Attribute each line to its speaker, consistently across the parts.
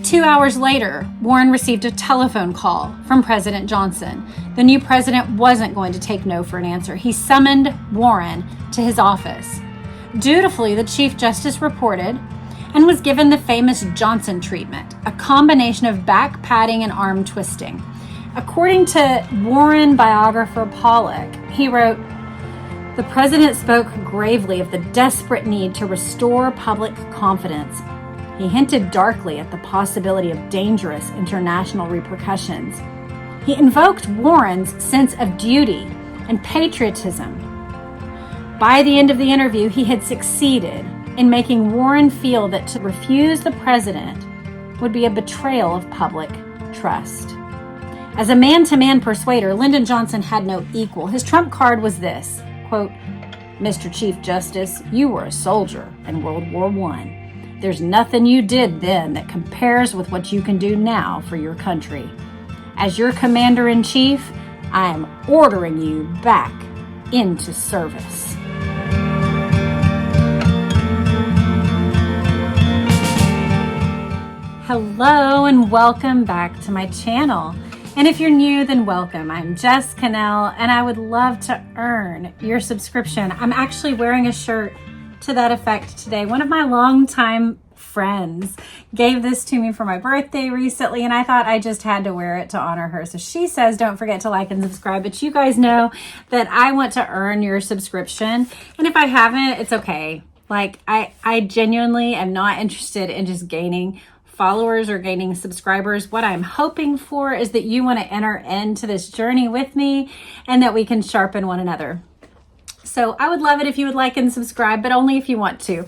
Speaker 1: 2 hours later, Warren received a telephone call from President Johnson. The new president wasn't going to take no for an answer. He summoned Warren to his office. Dutifully, the Chief Justice reported and was given the famous Johnson treatment, a combination of back patting and arm twisting. According to Warren biographer Pollock, he wrote, "The president spoke gravely of the desperate need to restore public confidence. He hinted darkly at the possibility of dangerous international repercussions. He invoked Warren's sense of duty and patriotism. By the end of the interview, he had succeeded in making Warren feel that to refuse the president would be a betrayal of public trust. As a man-to-man persuader, Lyndon Johnson had no equal. His trump card was this, quote, Mr. Chief Justice, you were a soldier in World War I. There's nothing you did then that compares with what you can do now for your country. As your commander-in-chief, I am ordering you back into service." Hello and welcome back to my channel. And if you're new, then welcome. I'm Jess, Connell, and I would love to earn your subscription. I'm actually wearing a shirt to that effect today. One of my longtime friends gave this to me for my birthday recently, and I thought I just had to wear it to honor her. So she says, don't forget to like and subscribe, but you guys know that I want to earn your subscription. And if I haven't, it's okay. Like, I genuinely am not interested in just gaining followers or gaining subscribers. What I'm hoping for is that you want to enter into this journey with me and that we can sharpen one another. So I would love it if you would like and subscribe, but only if you want to.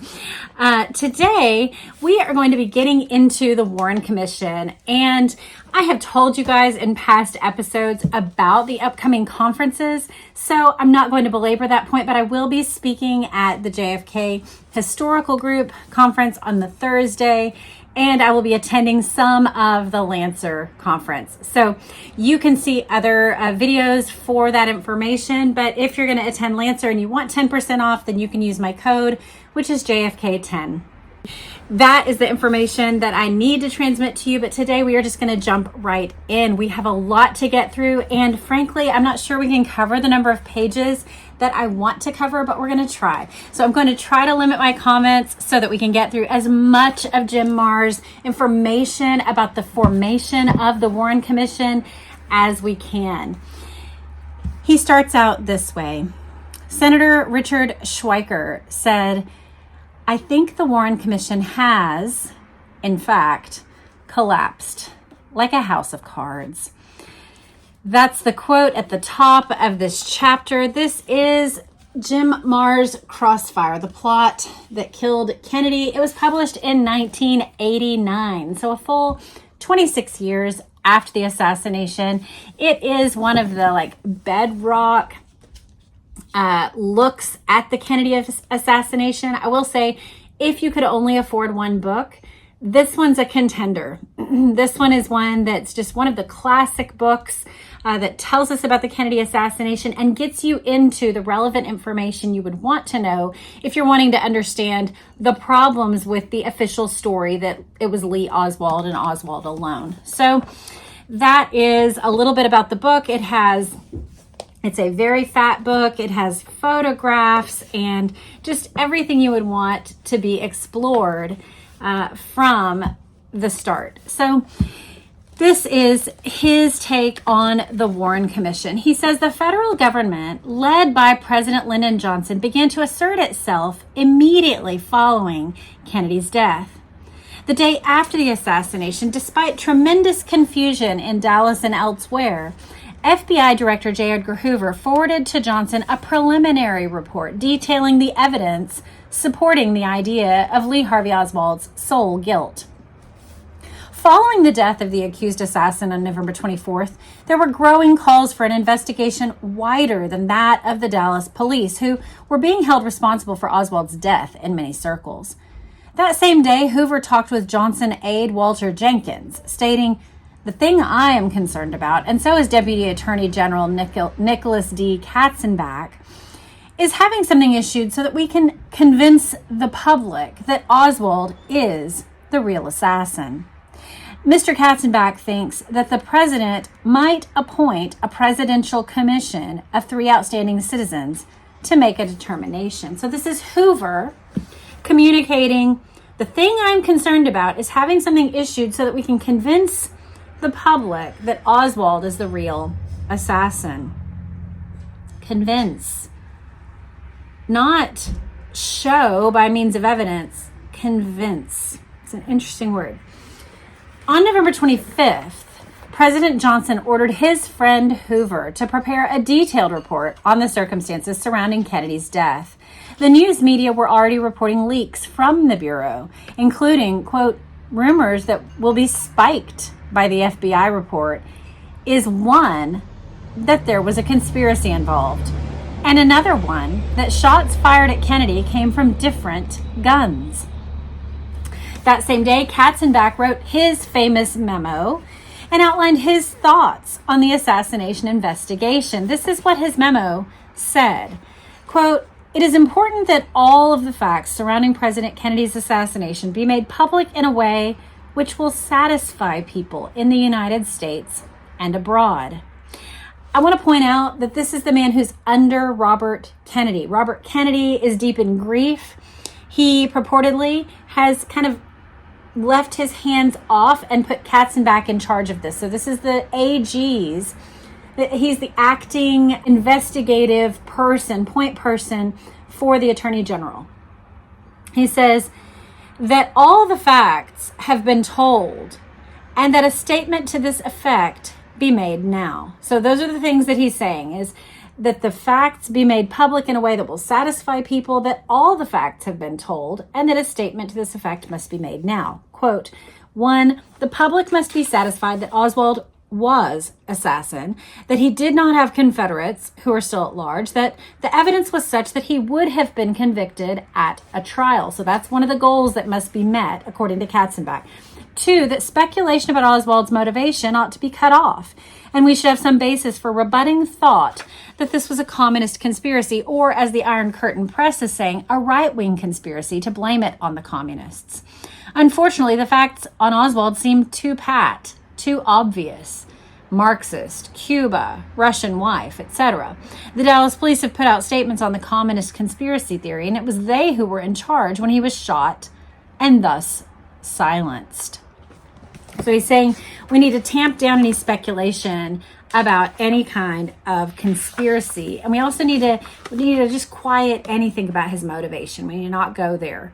Speaker 1: Today, we are going to be getting into the Warren Commission. And I have told you guys in past episodes about the upcoming conferences. So I'm not going to belabor that point, but I will be speaking at the JFK Historical Group Conference on the Thursday. And I will be attending some of the Lancer conference. So you can see other videos for that information. But if you're going to attend Lancer and you want 10% off, then you can use my code, which is JFK10. That is the information that I need to transmit to you. But today we are just going to jump right in. We have a lot to get through. And frankly, I'm not sure we can cover the number of pages that I want to cover, but we're going to try. So I'm going to try to limit my comments so that we can get through as much of Jim Marr's information about the formation of the Warren Commission as we can. He starts out this way. Senator Richard Schweiker said, "I think the Warren Commission has, in fact, collapsed like a house of cards." That's the quote at the top of this chapter. This is Jim Marr's Crossfire, the plot that killed Kennedy. It was published in 1989, so a full 26 years after the assassination. It is one of the bedrock looks at the Kennedy assassination. I will say, if you could only afford one book, this one's a contender. This one is one that's just one of the classic books that tells us about the Kennedy assassination and gets you into the relevant information you would want to know if you're wanting to understand the problems with the official story that it was Lee Oswald and Oswald alone. So that is a little bit about the book. It's a very fat book. It has photographs and just everything you would want to be explored from the start. So this is his take on the Warren Commission. He says the federal government, led by President Lyndon Johnson, began to assert itself immediately following Kennedy's death. The day after the assassination, despite tremendous confusion in Dallas and elsewhere, FBI Director J. Edgar Hoover forwarded to Johnson a preliminary report detailing the evidence supporting the idea of Lee Harvey Oswald's sole guilt. Following the death of the accused assassin on November 24th, there were growing calls for an investigation wider than that of the Dallas police, who were being held responsible for Oswald's death in many circles. That same day, Hoover talked with Johnson aide Walter Jenkins, stating, "The thing I am concerned about, and so is Deputy Attorney General Nicholas D. Katzenbach, is having something issued so that we can convince the public that Oswald is the real assassin." Mr. Katzenbach thinks that the president might appoint a presidential commission of 3 outstanding citizens to make a determination. So this is Hoover communicating, the thing I'm concerned about is having something issued so that we can convince the public that Oswald is the real assassin. Convince. Not show by means of evidence. Convince. It's an interesting word. On November 25th, President Johnson ordered his friend Hoover to prepare a detailed report on the circumstances surrounding Kennedy's death. The news media were already reporting leaks from the Bureau, including, quote, rumors that will be spiked by the FBI report, is one that there was a conspiracy involved, and another one that shots fired at Kennedy came from different guns. That same day, Katzenbach wrote his famous memo and outlined his thoughts on the assassination investigation. This is what his memo said. Quote, "It is important that all of the facts surrounding President Kennedy's assassination be made public in a way which will satisfy people in the United States and abroad." I want to point out that this is the man who's under Robert Kennedy. Robert Kennedy is deep in grief. He purportedly has kind of left his hands off and put Katzenbach in charge of this. So this is the AG's, he's the acting investigative person, point person for the Attorney General. He says that all the facts have been told and that a statement to this effect be made now. So those are the things that he's saying, is that the facts be made public in a way that will satisfy people, that all the facts have been told, and that a statement to this effect must be made now. Quote, 1, the public must be satisfied that Oswald was assassin, that he did not have Confederates who are still at large, that the evidence was such that he would have been convicted at a trial. So that's one of the goals that must be met, according to Katzenbach. 2, that speculation about Oswald's motivation ought to be cut off, and we should have some basis for rebutting thought that this was a communist conspiracy, or, as the Iron Curtain Press is saying, a right-wing conspiracy to blame it on the communists. Unfortunately, the facts on Oswald seem too pat, too obvious. Marxist, Cuba, Russian wife, etc. The Dallas police have put out statements on the communist conspiracy theory, and it was they who were in charge when he was shot and thus silenced. So he's saying we need to tamp down any speculation about any kind of conspiracy. And we also need to just quiet anything about his motivation. We need to not go there.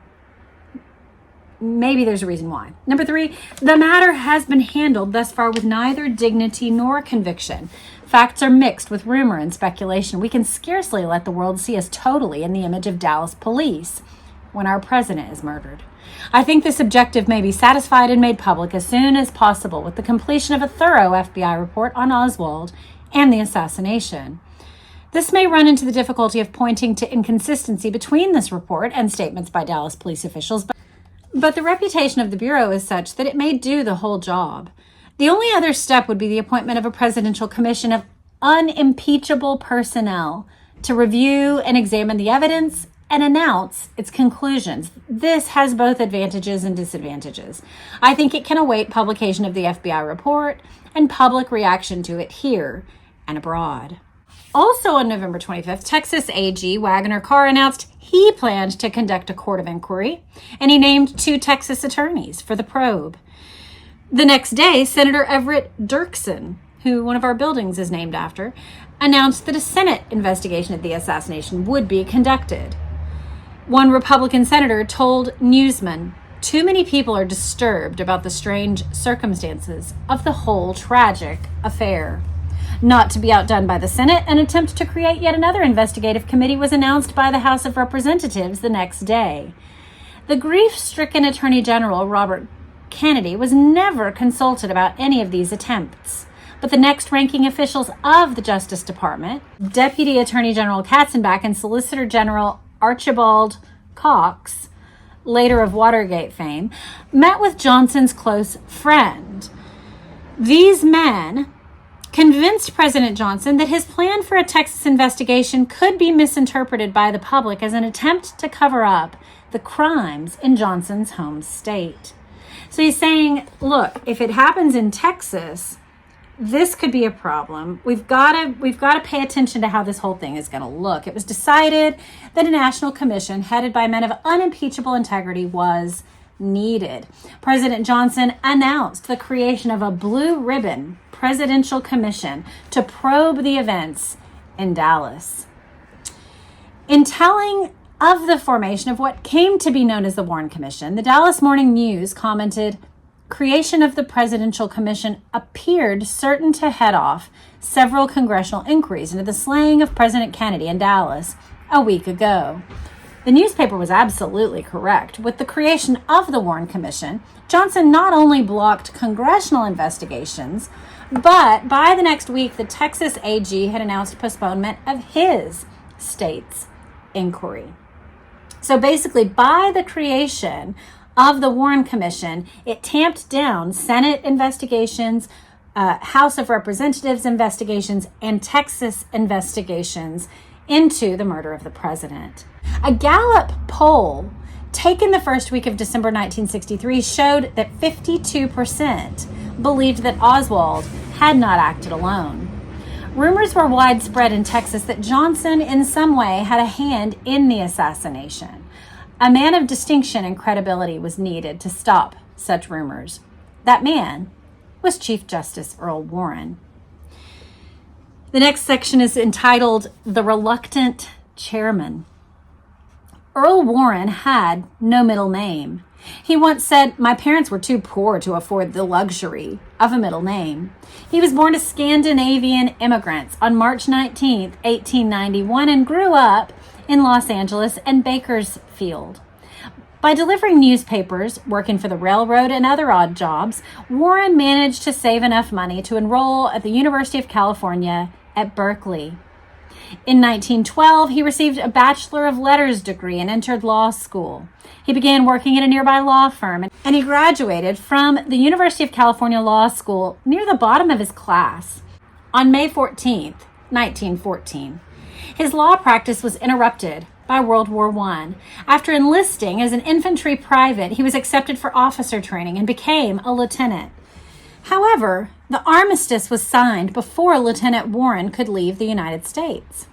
Speaker 1: Maybe there's a reason why. Number 3, the matter has been handled thus far with neither dignity nor conviction. Facts are mixed with rumor and speculation. We can scarcely let the world see us totally in the image of Dallas police when our president is murdered. I think this objective may be satisfied and made public as soon as possible with the completion of a thorough FBI report on Oswald and the assassination. This may run into the difficulty of pointing to inconsistency between this report and statements by Dallas police officials, but the reputation of the Bureau is such that it may do the whole job. The only other step would be the appointment of a presidential commission of unimpeachable personnel to review and examine the evidence and announce its conclusions. This has both advantages and disadvantages. I think it can await publication of the FBI report and public reaction to it here and abroad. Also on November 25th, Texas AG Wagner Carr announced he planned to conduct a court of inquiry, and he named 2 Texas attorneys for the probe. The next day, Senator Everett Dirksen, who one of our buildings is named after, announced that a Senate investigation of the assassination would be conducted. One Republican senator told Newsman, "Too many people are disturbed about the strange circumstances of the whole tragic affair." Not to be outdone by the Senate, an attempt to create yet another investigative committee was announced by the House of Representatives the next day. The grief-stricken Attorney General Robert Kennedy was never consulted about any of these attempts, but the next ranking officials of the Justice Department, Deputy Attorney General Katzenbach and Solicitor General Archibald Cox, later of Watergate fame, met with Johnson's close friend. These men convinced President Johnson that his plan for a Texas investigation could be misinterpreted by the public as an attempt to cover up the crimes in Johnson's home state. So he's saying, look, if it happens in Texas, this could be a problem. We've got to pay attention to how this whole thing is going to look. It was decided that a national commission headed by men of unimpeachable integrity was needed. President Johnson announced the creation of a blue ribbon presidential commission to probe the events in Dallas. In telling of the formation of what came to be known as the Warren Commission, the Dallas Morning News commented, creation of the presidential commission appeared certain to head off several congressional inquiries into the slaying of President Kennedy in Dallas a week ago. The newspaper was absolutely correct. With the creation of the Warren Commission, Johnson not only blocked congressional investigations, but by the next week, the Texas AG had announced postponement of his state's inquiry. So basically, by the creation of the Warren Commission, it tamped down Senate investigations, House of Representatives investigations, and Texas investigations into the murder of the president. A Gallup poll taken the first week of December 1963 showed that 52% believed that Oswald had not acted alone. Rumors were widespread in Texas that Johnson in some way had a hand in the assassination. A man of distinction and credibility was needed to stop such rumors. That man was Chief Justice Earl Warren. The next section is entitled The Reluctant Chairman. Earl Warren had no middle name. He once said, "My parents were too poor to afford the luxury of a middle name." He was born to Scandinavian immigrants on March 19, 1891, and grew up in Los Angeles and Bakersfield. By delivering newspapers, working for the railroad, and other odd jobs, Warren managed to save enough money to enroll at the University of California at Berkeley. In 1912, he received a Bachelor of Letters degree and entered law school. He began working at a nearby law firm, and he graduated from the University of California Law School near the bottom of his class on May 14th, 1914. His law practice was interrupted by World War I. After enlisting as an infantry private, he was accepted for officer training and became a lieutenant. However, the armistice was signed before Lieutenant Warren could leave the United States.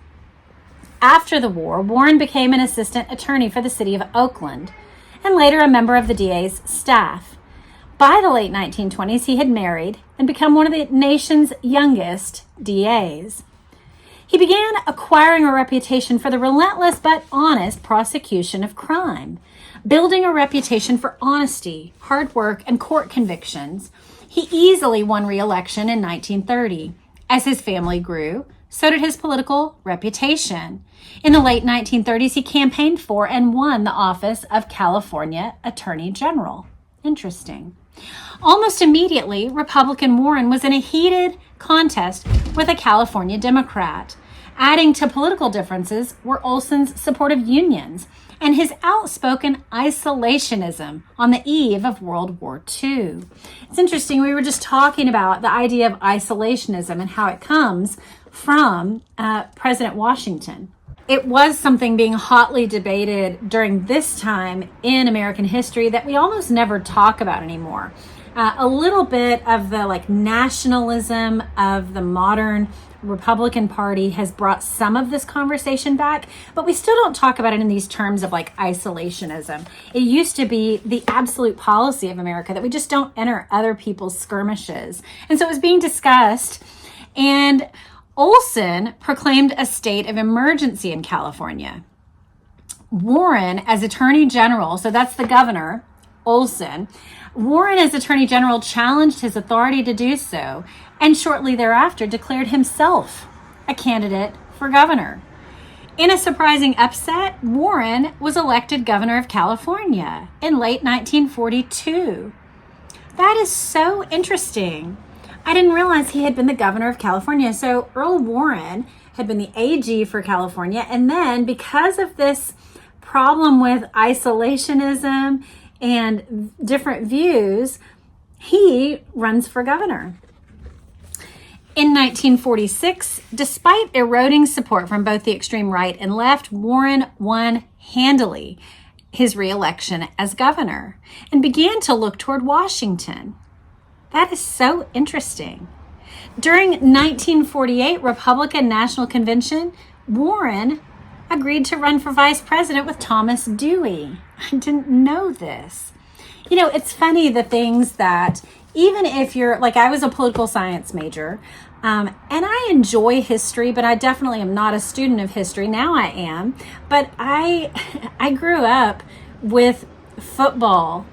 Speaker 1: After the war, Warren became an assistant attorney for the city of Oakland and later a member of the DA's staff. By the late 1920s, he had married and become one of the nation's youngest DAs. He began acquiring a reputation for the relentless but honest prosecution of crime. Building a reputation for honesty, hard work, and court convictions, he easily won re-election in 1930. As his family grew, so did his political reputation. In the late 1930s, he campaigned for and won the office of California Attorney General. Interesting. Almost immediately, Republican Warren was in a heated contest with a California Democrat. Adding to political differences were Olson's support of unions and his outspoken isolationism on the eve of World War II. It's interesting, we were just talking about the idea of isolationism and how it comes from President Washington. It was something being hotly debated during this time in American history that we almost never talk about anymore. A little bit of the nationalism of the modern Republican Party has brought some of this conversation back, but we still don't talk about it in these terms of isolationism. It used to be the absolute policy of America that we just don't enter other people's skirmishes. And so it was being discussed, and Olson proclaimed a state of emergency in California. Warren, as Attorney General, so that's the governor, Olson, Warren, as Attorney General, challenged his authority to do so, and shortly thereafter declared himself a candidate for governor. In a surprising upset, Warren was elected governor of California in late 1942. That is so interesting. I didn't realize he had been the governor of California. So Earl Warren had been the AG for California, and then because of this problem with isolationism and different views, he runs for governor. In 1946, despite eroding support from both the extreme right and left, Warren won handily his reelection as governor and began to look toward Washington. That is so interesting. During 1948 Republican National Convention, Warren agreed to run for vice president with Thomas Dewey. I didn't know this. You know, it's funny the things that, even if you're, like, I was a political science major, and I enjoy history, but I definitely am not a student of history. Now I am. But I grew up with football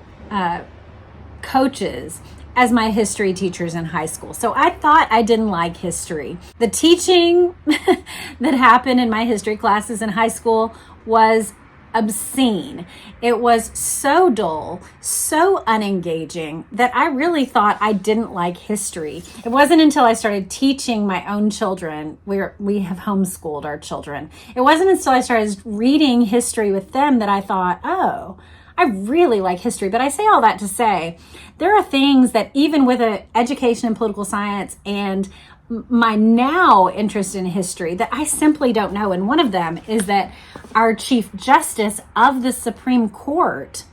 Speaker 1: coaches as my history teachers in high school. So I thought I didn't like history. The teaching that happened in my history classes in high school was obscene. It was so dull, so unengaging that I really thought I didn't like history. It wasn't until I started teaching my own children, we have homeschooled our children. It wasn't until I started reading history with them that I thought, oh, I really like history. But I say all that to say, there are things that even with an education in political science and my now interest in history that I simply don't know. And one of them is that our Chief Justice of the Supreme Court,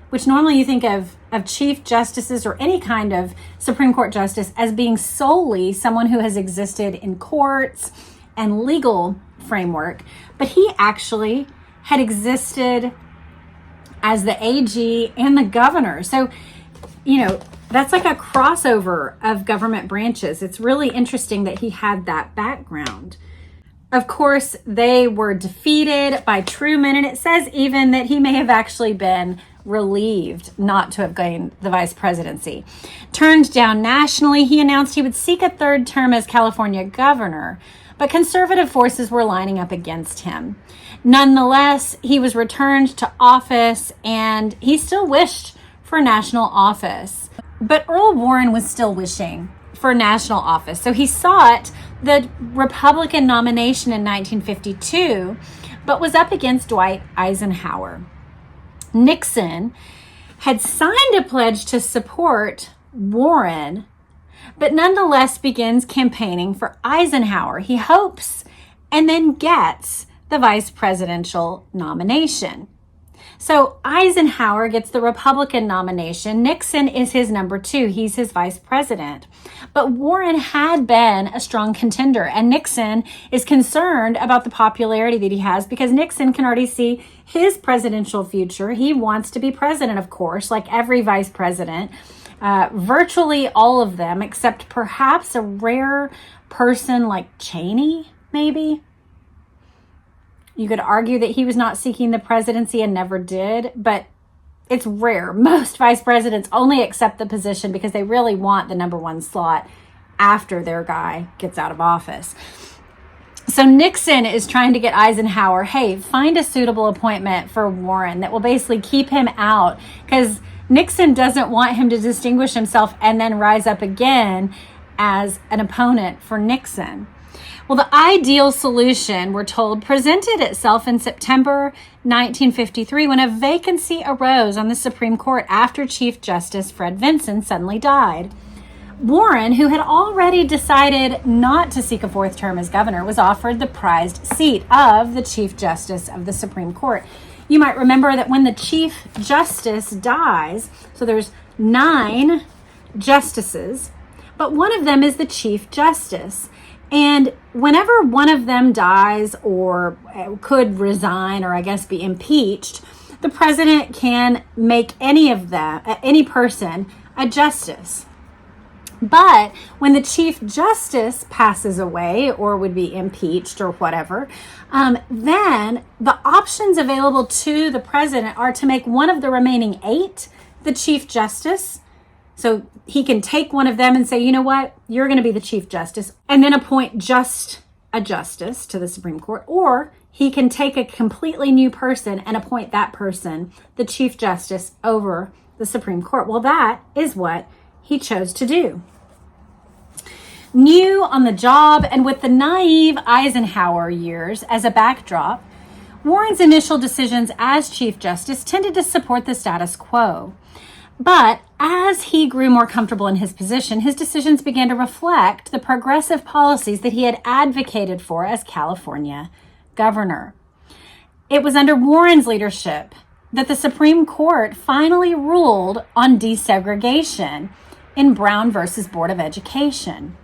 Speaker 1: which normally you think of Chief Justices or any kind of Supreme Court justice as being solely someone who has existed in courts and legal framework, but he actually had existed as the AG and the governor. So, you know, that's like a crossover of government branches. It's really interesting that he had that background. Of course, they were defeated by Truman, and it says even that he may have actually been relieved not to have gained the vice presidency. Turned down nationally, he announced he would seek a third term as California governor, but conservative forces were lining up against him. Nonetheless, he was returned to office, and he still wished for national office. But Earl Warren was still wishing for national office. So he sought the Republican nomination in 1952, but was up against Dwight Eisenhower. Nixon had signed a pledge to support Warren, but nonetheless begins campaigning for Eisenhower. He hopes and then gets the vice presidential nomination. So Eisenhower gets the Republican nomination. Nixon is his number two. He's his vice president. But Warren had been a strong contender, and Nixon is concerned about the popularity that he has because Nixon can already see his presidential future. He wants to be president, of course, like every vice president. Virtually all of them, except perhaps a rare person like Cheney, maybe. You could argue that he was not seeking the presidency and never did, but it's rare. Most vice presidents only accept the position because they really want the number one slot after their guy gets out of office. So Nixon is trying to get Eisenhower, hey, find a suitable appointment for Warren that will basically keep him out, because Nixon doesn't want him to distinguish himself and then rise up again as an opponent for Nixon. Well, the ideal solution, we're told, presented itself in September 1953 when a vacancy arose on the Supreme Court after Chief Justice Fred Vinson suddenly died. Warren, who had already decided not to seek a fourth term as governor, was offered the prized seat of the Chief Justice of the Supreme Court. You might remember that when the Chief Justice dies, so there's 9 justices, but one of them is the Chief Justice. And whenever one of them dies or could resign or I guess be impeached, the president can make any person a justice. But when the Chief Justice passes away or would be impeached or whatever, then the options available to the president are to make one of the remaining 8 the Chief Justice. So he can take one of them and say, you know what, you're going to be the Chief Justice, and then appoint just a justice to the Supreme Court. Or he can take a completely new person and appoint that person the Chief Justice over the Supreme Court. Well, that is what he chose to do. New on the job and with the naive Eisenhower years as a backdrop, Warren's initial decisions as Chief Justice tended to support the status quo. But as he grew more comfortable in his position, his decisions began to reflect the progressive policies that he had advocated for as California governor. It was under Warren's leadership that the Supreme Court finally ruled on desegregation in Brown versus Board of Education.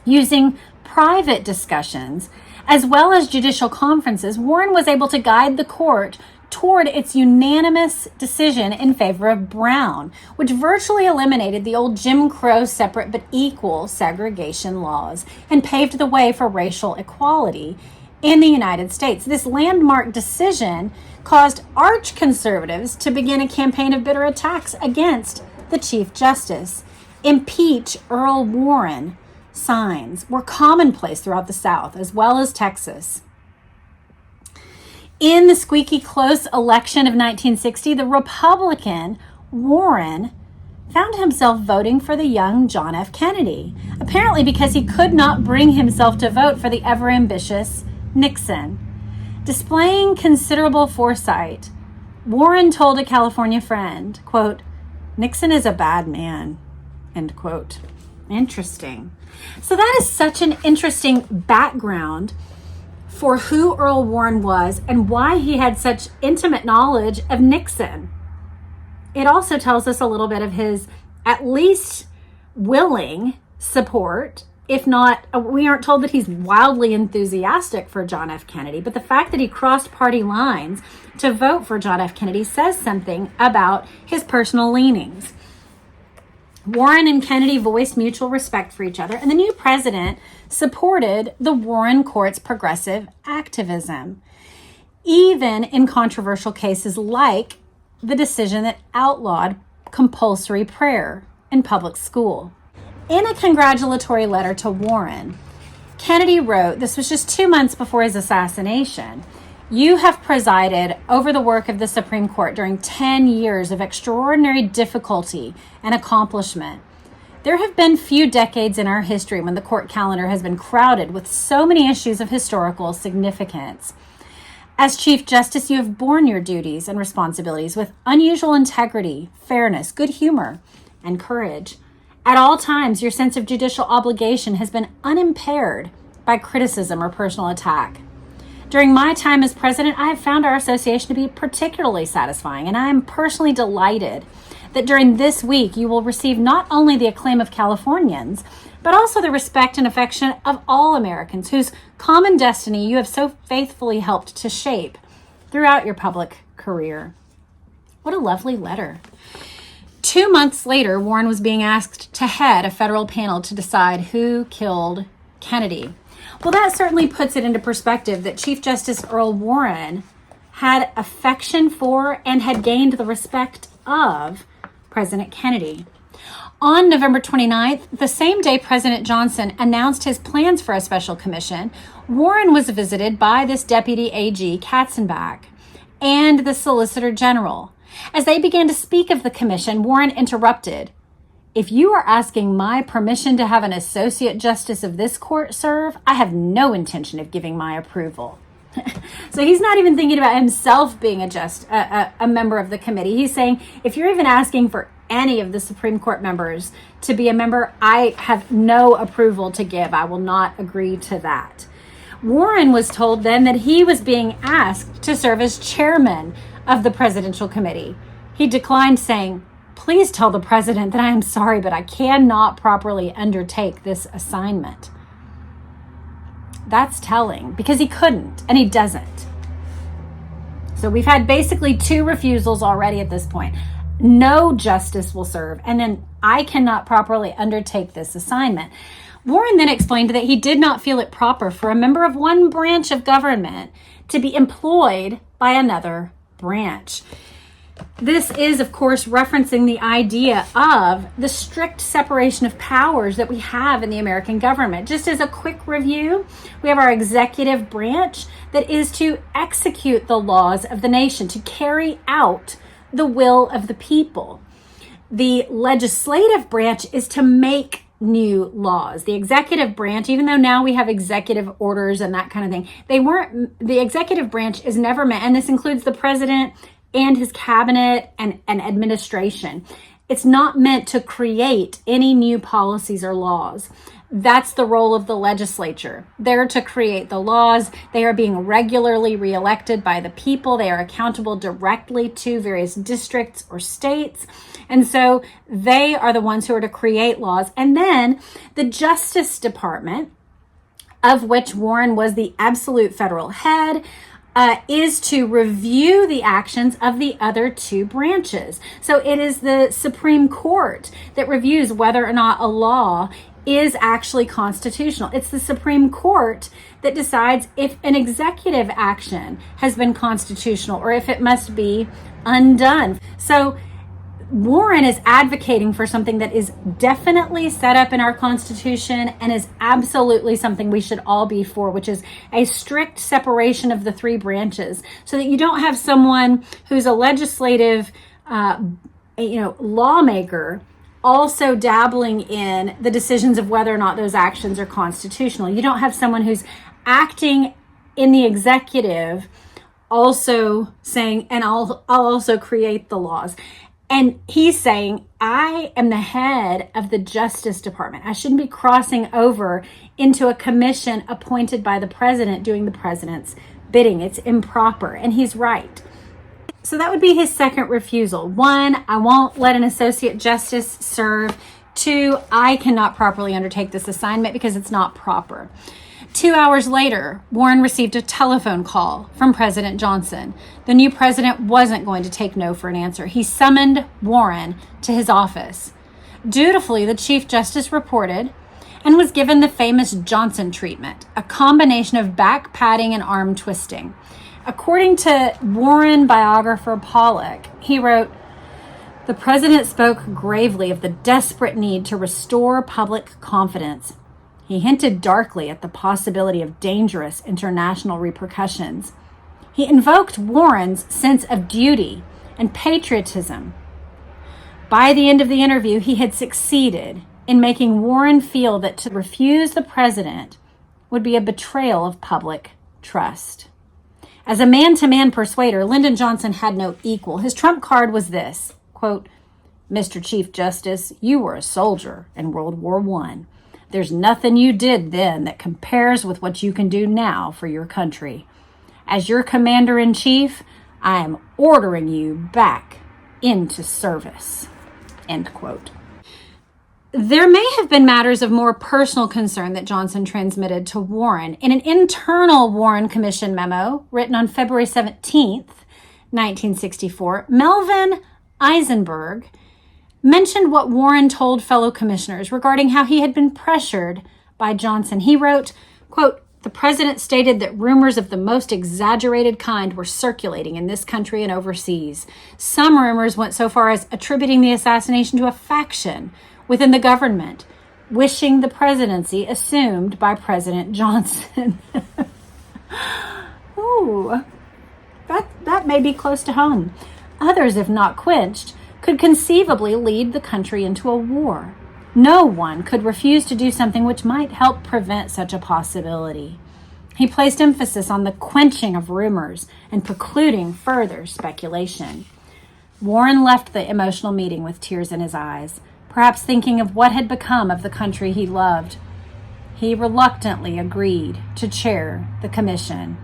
Speaker 1: Using private discussions as well as judicial conferences, Warren was able to guide the court toward its unanimous decision in favor of Brown, which virtually eliminated the old Jim Crow separate but equal segregation laws and paved the way for racial equality in the United States. This landmark decision caused arch conservatives to begin a campaign of bitter attacks against the Chief Justice. Impeach Earl Warren signs were commonplace throughout the South as well as Texas. In the squeaky close election of 1960, the Republican Warren found himself voting for the young John F. Kennedy, apparently because he could not bring himself to vote for the ever-ambitious Nixon. Displaying considerable foresight, Warren told a California friend, quote, "Nixon is a bad man," end quote. Interesting. So that is such an interesting background for who Earl Warren was and why he had such intimate knowledge of Nixon. It also tells us a little bit of his at least willing support, if not, we aren't told that he's wildly enthusiastic for John F. Kennedy, but the fact that he crossed party lines to vote for John F. Kennedy says something about his personal leanings. Warren and Kennedy voiced mutual respect for each other, and the new president supported the Warren court's progressive activism, even in controversial cases like the decision that outlawed compulsory prayer in public school. In a congratulatory letter to Warren, Kennedy wrote, this was just 2 months before his assassination, "You have presided over the work of the Supreme Court during 10 years of extraordinary difficulty and accomplishment. There have been few decades in our history when the court calendar has been crowded with so many issues of historical significance. As Chief Justice, you have borne your duties and responsibilities with unusual integrity, fairness, good humor, and courage. At all times, your sense of judicial obligation has been unimpaired by criticism or personal attack. During my time as president, I have found our association to be particularly satisfying, and I am personally delighted that during this week you will receive not only the acclaim of Californians, but also the respect and affection of all Americans whose common destiny you have so faithfully helped to shape throughout your public career." What a lovely letter. 2 months later, Warren was being asked to head a federal panel to decide who killed Kennedy. Well, that certainly puts it into perspective that Chief Justice Earl Warren had affection for and had gained the respect of President Kennedy. On November 29th, the same day President Johnson announced his plans for a special commission, Warren was visited by this Deputy AG Katzenbach and the Solicitor General. As they began to speak of the commission, Warren interrupted, "If you are asking my permission to have an associate justice of this court serve, I have no intention of giving my approval." So he's not even thinking about himself being a member of the committee. He's saying, if you're even asking for any of the Supreme Court members to be a member, I have no approval to give. I will not agree to that. Warren was told then that he was being asked to serve as chairman of the presidential committee. He declined, saying, "Please tell the president that I am sorry, but I cannot properly undertake this assignment." That's telling, because he couldn't, and he doesn't. So we've had basically 2 refusals already at this point. No justice will serve, and then I cannot properly undertake this assignment. Warren then explained that he did not feel it proper for a member of one branch of government to be employed by another branch. This is, of course, referencing the idea of the strict separation of powers that we have in the American government. Just as a quick review, we have our executive branch that is to execute the laws of the nation, to carry out the will of the people. The legislative branch is to make new laws. The executive branch, even though now we have executive orders and that kind of thing, the executive branch is never meant, and this includes the president and his cabinet and administration. It's not meant to create any new policies or laws. That's the role of the legislature. They're to create the laws. They are being regularly reelected by the people. They are accountable directly to various districts or states. And so they are the ones who are to create laws. And then the Justice Department, of which Warren was the absolute federal head, is to review the actions of the other two branches. So it is the Supreme Court that reviews whether or not a law is actually constitutional. It's the Supreme Court that decides if an executive action has been constitutional or if it must be undone. So Warren is advocating for something that is definitely set up in our Constitution and is absolutely something we should all be for, which is a strict separation of the three branches, so that you don't have someone who's a legislative, lawmaker also dabbling in the decisions of whether or not those actions are constitutional. You don't have someone who's acting in the executive also saying, and I'll also create the laws. And he's saying, I am the head of the Justice Department. I shouldn't be crossing over into a commission appointed by the president doing the president's bidding. It's improper. And he's right. So that would be his second refusal. 1, I won't let an associate justice serve. 2, I cannot properly undertake this assignment because it's not proper. 2 hours later, Warren received a telephone call from President Johnson. The new president wasn't going to take no for an answer. He summoned Warren to his office. Dutifully, the Chief Justice reported and was given the famous Johnson treatment, a combination of back patting and arm twisting. According to Warren biographer Pollock, he wrote, "The president spoke gravely of the desperate need to restore public confidence. He hinted darkly at the possibility of dangerous international repercussions. He invoked Warren's sense of duty and patriotism. By the end of the interview, he had succeeded in making Warren feel that to refuse the president would be a betrayal of public trust." As a man-to-man persuader, Lyndon Johnson had no equal. His trump card was this, quote, "Mr. Chief Justice, you were a soldier in World War I. There's nothing you did then that compares with what you can do now for your country. As your commander-in-chief, I am ordering you back into service." End quote. There may have been matters of more personal concern that Johnson transmitted to Warren. In an internal Warren Commission memo written on February 17th, 1964, Melvin Eisenberg mentioned what Warren told fellow commissioners regarding how he had been pressured by Johnson. He wrote, quote, "The president stated that rumors of the most exaggerated kind were circulating in this country and overseas. Some rumors went so far as attributing the assassination to a faction within the government, wishing the presidency assumed by President Johnson." Ooh, that may be close to home. Others, if not quenched, could conceivably lead the country into a war. No one could refuse to do something which might help prevent such a possibility. He placed emphasis on the quenching of rumors and precluding further speculation. Warren left the emotional meeting with tears in his eyes, perhaps thinking of what had become of the country he loved. He reluctantly agreed to chair the commission.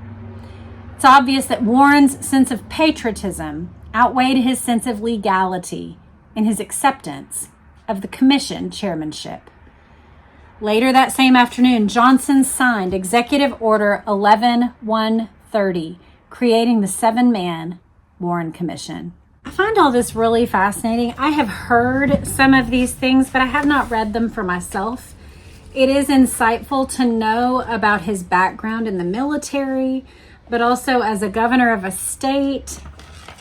Speaker 1: It's obvious that Warren's sense of patriotism outweighed his sense of legality in his acceptance of the commission chairmanship. Later that same afternoon, Johnson signed Executive Order 11-130, creating the 7-man Warren Commission. I find all this really fascinating. I have heard some of these things, but I have not read them for myself. It is insightful to know about his background in the military, but also as a governor of a state,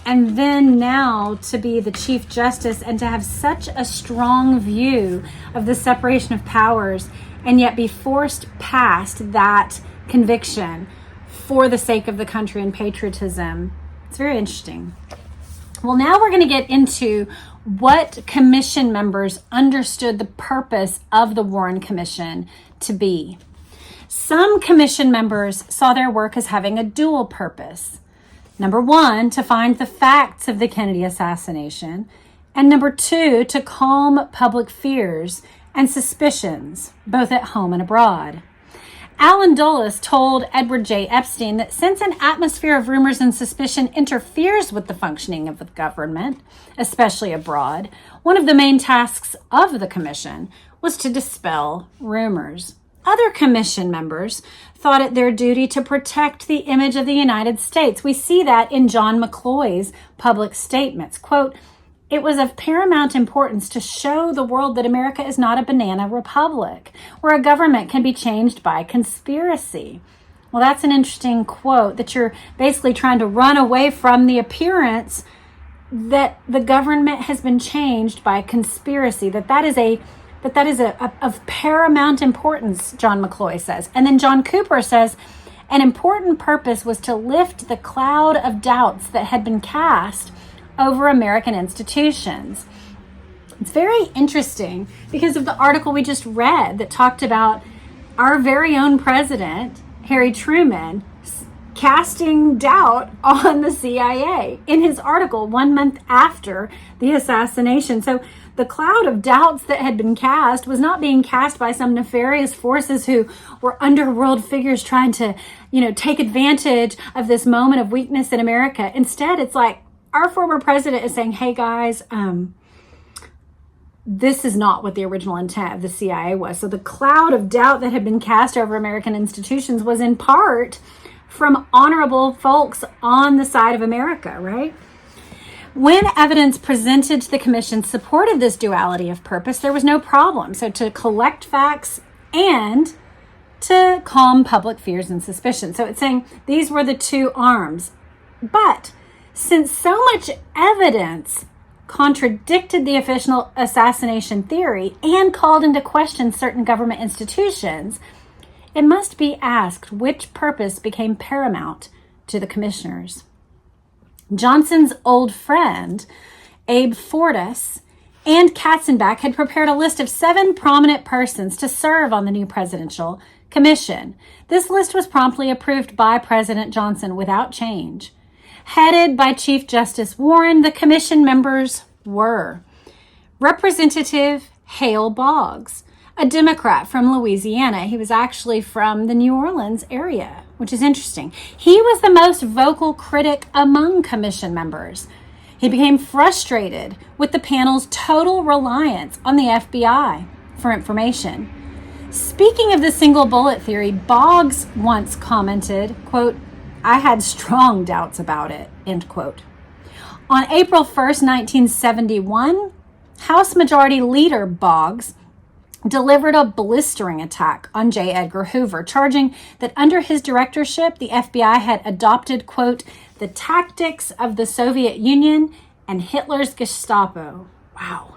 Speaker 1: and then now to be the Chief Justice and to have such a strong view of the separation of powers and yet be forced past that conviction for the sake of the country and patriotism. It's very interesting. Well, now we're going to get into what commission members understood the purpose of the Warren Commission to be. Some commission members saw their work as having a dual purpose. Number 1, to find the facts of the Kennedy assassination, And number 2, to calm public fears and suspicions, both at home and abroad. Alan Dulles told Edward J. Epstein that since an atmosphere of rumors and suspicion interferes with the functioning of the government, especially abroad, one of the main tasks of the commission was to dispel rumors. Other commission members thought it their duty to protect the image of the United States. We see that in John McCloy's public statements. Quote, "It was of paramount importance to show the world that America is not a banana republic where a government can be changed by conspiracy." Well, that's an interesting quote, that you're basically trying to run away from the appearance that the government has been changed by conspiracy, that is of paramount importance, John McCloy says. And then John Cooper says, an important purpose was to lift the cloud of doubts that had been cast over American institutions. It's very interesting because of the article we just read that talked about our very own president, Harry Truman, casting doubt on the CIA in his article 1 month after the assassination. So the cloud of doubts that had been cast was not being cast by some nefarious forces who were underworld figures trying to, take advantage of this moment of weakness in America. Instead, it's like our former president is saying, hey guys, this is not what the original intent of the CIA was. So the cloud of doubt that had been cast over American institutions was in part from honorable folks on the side of America, right? When evidence presented to the commission supported this duality of purpose, there was no problem. So to collect facts and to calm public fears and suspicions. So it's saying these were the two arms. But since so much evidence contradicted the official assassination theory and called into question certain government institutions, it must be asked which purpose became paramount to the commissioners. Johnson's old friend, Abe Fortas, and Katzenbach had prepared a list of 7 prominent persons to serve on the new presidential commission. This list was promptly approved by President Johnson without change. Headed by Chief Justice Warren, the commission members were Representative Hale Boggs, a Democrat from Louisiana. He was actually from the New Orleans area, which is interesting. He was the most vocal critic among commission members. He became frustrated with the panel's total reliance on the FBI for information. Speaking of the single bullet theory, Boggs once commented, quote, "I had strong doubts about it," end quote. On April 1st, 1971, House Majority Leader Boggs delivered a blistering attack on J. Edgar Hoover, charging that under his directorship, the FBI had adopted, quote, "the tactics of the Soviet Union and Hitler's Gestapo." Wow.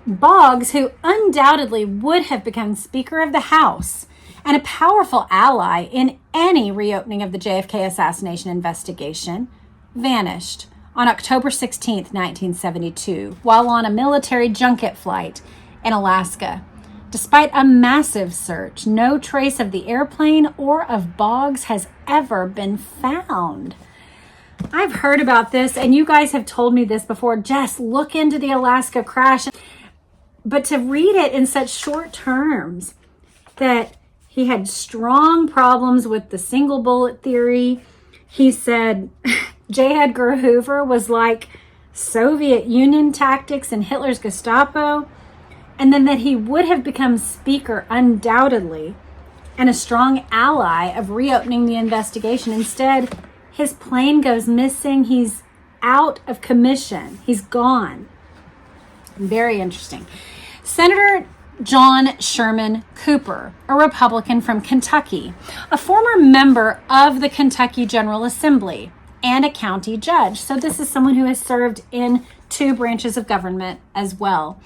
Speaker 1: Boggs, who undoubtedly would have become Speaker of the House and a powerful ally in any reopening of the JFK assassination investigation, vanished on October 16th, 1972, while on a military junket flight in Alaska. Despite a massive search, no trace of the airplane or of Boggs has ever been found. I've heard about this, and you guys have told me this before. Jess, look into the Alaska crash. But to read it in such short terms, that he had strong problems with the single bullet theory. He said J. Edgar Hoover was like Soviet Union tactics and Hitler's Gestapo, and then that he would have become Speaker undoubtedly and a strong ally of reopening the investigation. Instead, his plane goes missing. He's out of commission. He's gone. Very interesting. Senator John Sherman Cooper, a Republican from Kentucky, a former member of the Kentucky General Assembly, and a county judge. So this is someone who has served in 2 branches of government as well.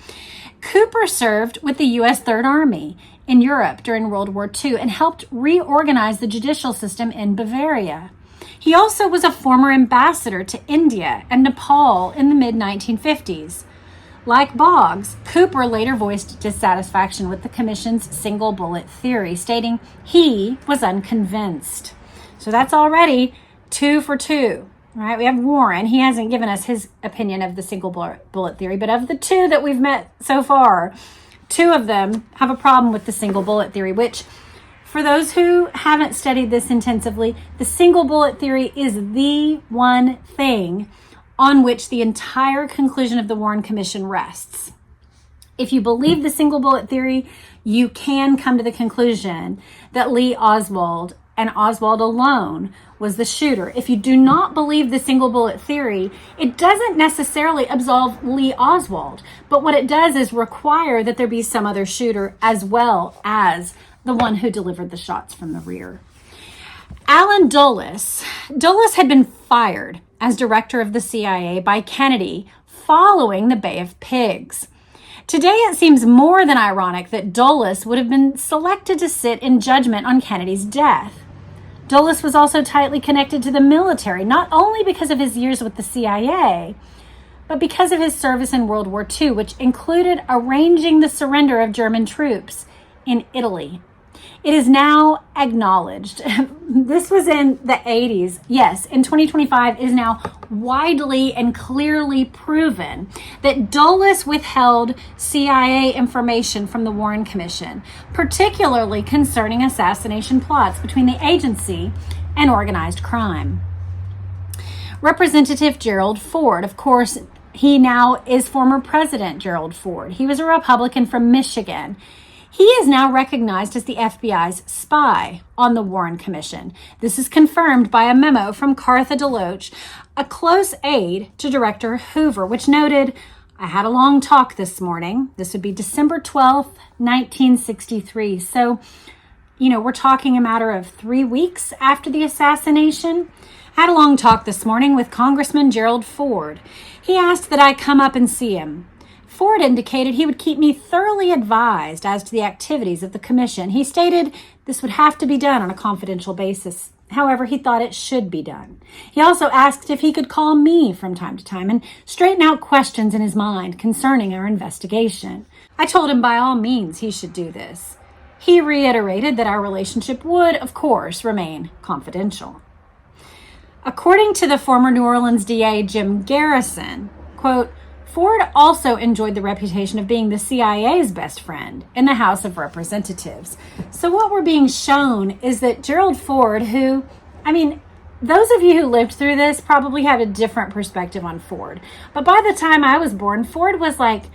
Speaker 1: Cooper served with the U.S. Third Army in Europe during World War II and helped reorganize the judicial system in Bavaria. He also was a former ambassador to India and Nepal in the mid-1950s. Like Boggs, Cooper later voiced dissatisfaction with the commission's single bullet theory, stating he was unconvinced. So that's already 2 for 2. right? We have Warren. He hasn't given us his opinion of the single bullet theory, but of the two that we've met so far, two of them have a problem with the single bullet theory, which, for those who haven't studied this intensively, the single bullet theory is the one thing on which the entire conclusion of the Warren Commission rests. If you believe the single bullet theory, you can come to the conclusion that Lee Oswald and Oswald alone was the shooter. If you do not believe the single bullet theory, it doesn't necessarily absolve Lee Oswald, but what it does is require that there be some other shooter as well as the one who delivered the shots from the rear. Allen Dulles had been fired as director of the CIA by Kennedy following the Bay of Pigs. Today, it seems more than ironic that Dulles would have been selected to sit in judgment on Kennedy's death. Dulles was also tightly connected to the military, not only because of his years with the CIA, but because of his service in World War II, which included arranging the surrender of German troops in Italy. It is now acknowledged, this was in the 80s, yes, in 2025, it is now widely and clearly proven that Dulles withheld CIA information from the Warren Commission, particularly concerning assassination plots between the agency and organized crime. Representative Gerald Ford, of course, he now is former President Gerald Ford. He was a Republican from Michigan. He is now recognized as the FBI's spy on the Warren Commission. This is confirmed by a memo from Cartha DeLoach, a close aide to Director Hoover, which noted, I had a long talk this morning. This would be December 12th, 1963. So, we're talking a matter of 3 weeks after the assassination. I had a long talk this morning with Congressman Gerald Ford. He asked that I come up and see him. Ford indicated he would keep me thoroughly advised as to the activities of the commission. He stated this would have to be done on a confidential basis. However, he thought it should be done. He also asked if he could call me from time to time and straighten out questions in his mind concerning our investigation. I told him by all means he should do this. He reiterated that our relationship would, of course, remain confidential. According to the former New Orleans DA Jim Garrison, quote, Ford also enjoyed the reputation of being the CIA's best friend in the House of Representatives. So what we're being shown is that Gerald Ford, those of you who lived through this probably have a different perspective on Ford. But by the time I was born, Ford was like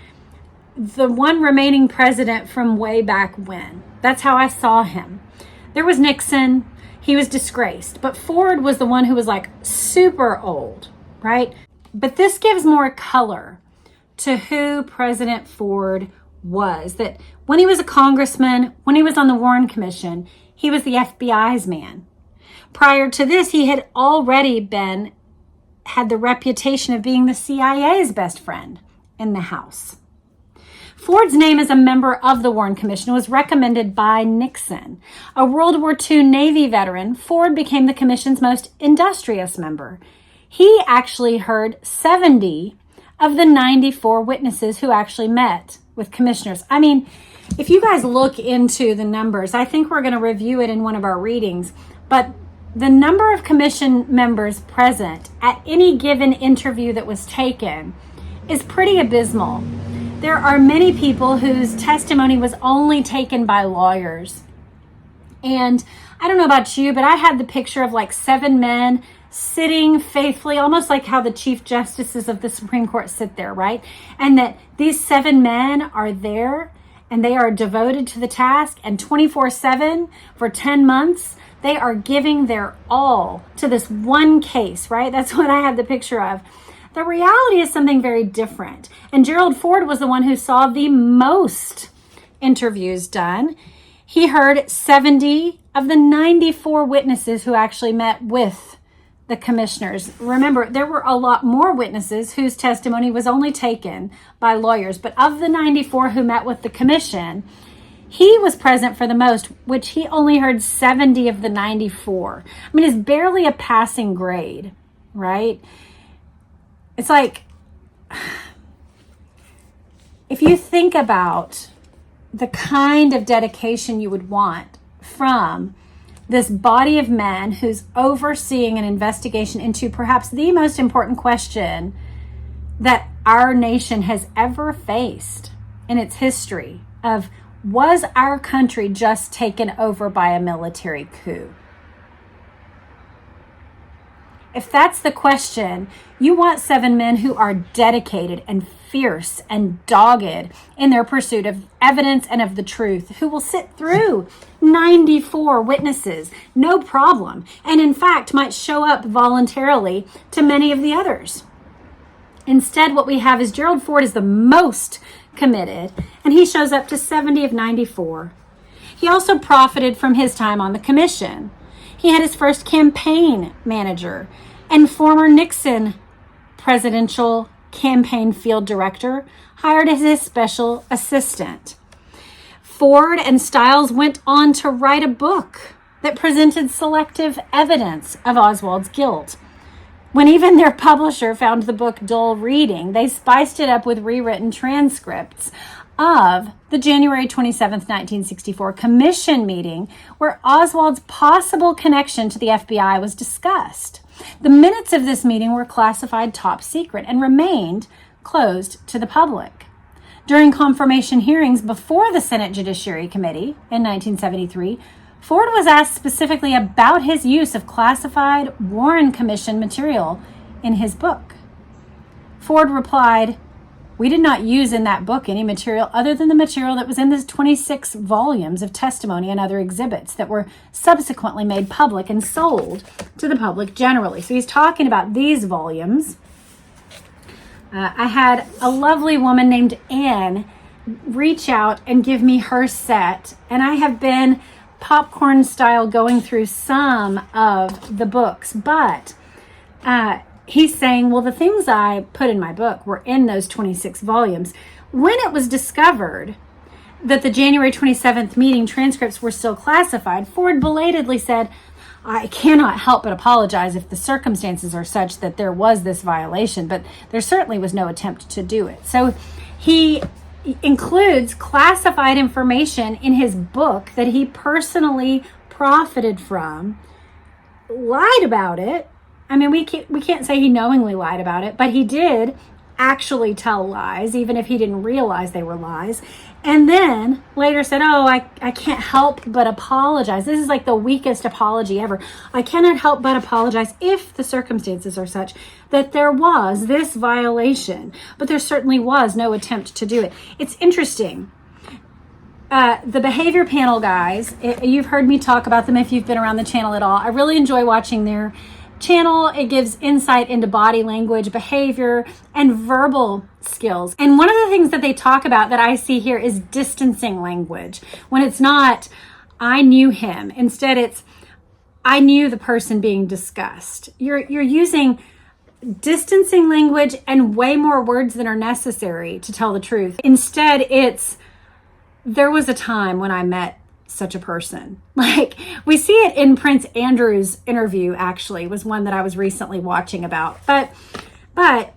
Speaker 1: the one remaining president from way back when. That's how I saw him. There was Nixon. He was disgraced. But Ford was the one who was like super old, right? But this gives more color to who President Ford was. That when he was a congressman, when he was on the Warren Commission, he was the FBI's man. Prior to this, he had already had the reputation of being the CIA's best friend in the House. Ford's name as a member of the Warren Commission was recommended by Nixon. A World War II Navy veteran, Ford became the commission's most industrious member. He actually heard 70 of the 94 witnesses who actually met with commissioners. If you guys look into the numbers, I think we're going to review it in one of our readings, but the number of commission members present at any given interview that was taken is pretty abysmal. There are many people whose testimony was only taken by lawyers. And I don't know about you, but I had the picture of like 7 men sitting faithfully, almost like how the chief justices of the Supreme Court sit there, right? And that these 7 men are there and they are devoted to the task, and 24/7 for 10 months, they are giving their all to this one case, right? That's what I had the picture of. The reality is something very different. And Gerald Ford was the one who saw the most interviews done. He heard 70 of the 94 witnesses who actually met with the commissioners. Remember, there were a lot more witnesses whose testimony was only taken by lawyers. But of the 94 who met with the commission, he was present for the most, which he only heard 70 of the 94. It's barely a passing grade, right? It's like, if you think about the kind of dedication you would want from this body of men who's overseeing an investigation into perhaps the most important question that our nation has ever faced in its history of, was our country just taken over by a military coup? If that's the question, you want 7 men who are dedicated and fierce and dogged in their pursuit of evidence and of the truth, who will sit through 94 witnesses, no problem, and in fact might show up voluntarily to many of the others. Instead, what we have is Gerald Ford is the most committed, and he shows up to 70 of 94. He also profited from his time on the commission. He had his first campaign manager and former Nixon presidential campaign field director hired as his special assistant. Ford and Stiles went on to write a book that presented selective evidence of Oswald's guilt. When even their publisher found the book dull reading, they spiced it up with rewritten transcripts of the January 27th, 1964 commission meeting where Oswald's possible connection to the FBI was discussed. The minutes of this meeting were classified top secret and remained closed to the public. During confirmation hearings before the Senate Judiciary Committee in 1973, Ford was asked specifically about his use of classified Warren Commission material in his book. Ford replied, "We did not use in that book any material other than the material that was in the 26 volumes of testimony and other exhibits that were subsequently made public and sold to the public generally." So he's talking about these volumes. I had a lovely woman named Anne reach out and give me her set, and I have been popcorn style going through some of the books, but he's saying, well, the things I put in my book were in those 26 volumes. When it was discovered that the January 27th meeting transcripts were still classified, Ford belatedly said, "I cannot help but apologize if the circumstances are such that there was this violation, but there certainly was no attempt to do it." So he includes classified information in his book that he personally profited from, lied about it. I mean, we can't say he knowingly lied about it, but he did actually tell lies, even if he didn't realize they were lies. And then later said, "Oh, I can't help but apologize." This is like the weakest apology ever. "I cannot help but apologize if the circumstances are such that there was this violation, but there certainly was no attempt to do it." It's interesting. The behavior panel guys, you've heard me talk about them if you've been around the channel at all. I really enjoy watching their channel. It gives insight into body language, behavior, and verbal skills. And one of the things that they talk about that I see here is distancing language. When it's not, "I knew him," instead it's, "I knew the person being discussed." You're using distancing language and way more words than are necessary to tell the truth. Instead, it's, "There was a time when I met such a person." Like, we see it in Prince Andrew's interview, actually, was one that I was recently watching about. But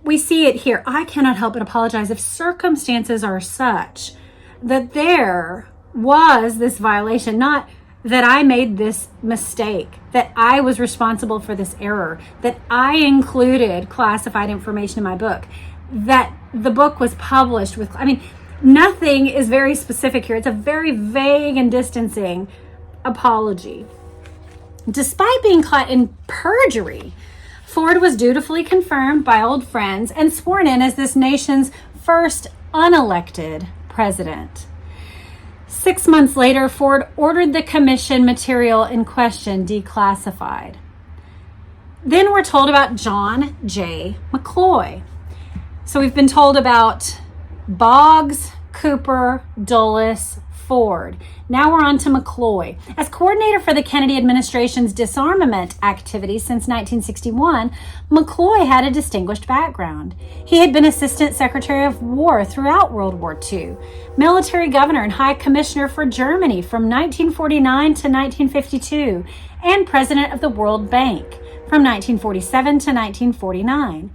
Speaker 1: we see it here. "I cannot help but apologize if circumstances are such that there was this violation, not that I made this mistake, that I was responsible for this error, that I included classified information in my book, that the book was published with," I mean, nothing is very specific here. It's a very vague and distancing apology. Despite being caught in perjury, Ford was dutifully confirmed by old friends and sworn in as this nation's first unelected president. 6 months later, Ford ordered the commission material in question declassified. Then we're told about John J. McCloy. So we've been told about Boggs, Cooper, Dulles, Ford. Now we're on to McCloy. As coordinator for the Kennedy administration's disarmament activities since 1961, McCloy had a distinguished background. He had been Assistant Secretary of War throughout World War II, military governor and High Commissioner for Germany from 1949 to 1952, and President of the World Bank from 1947 to 1949.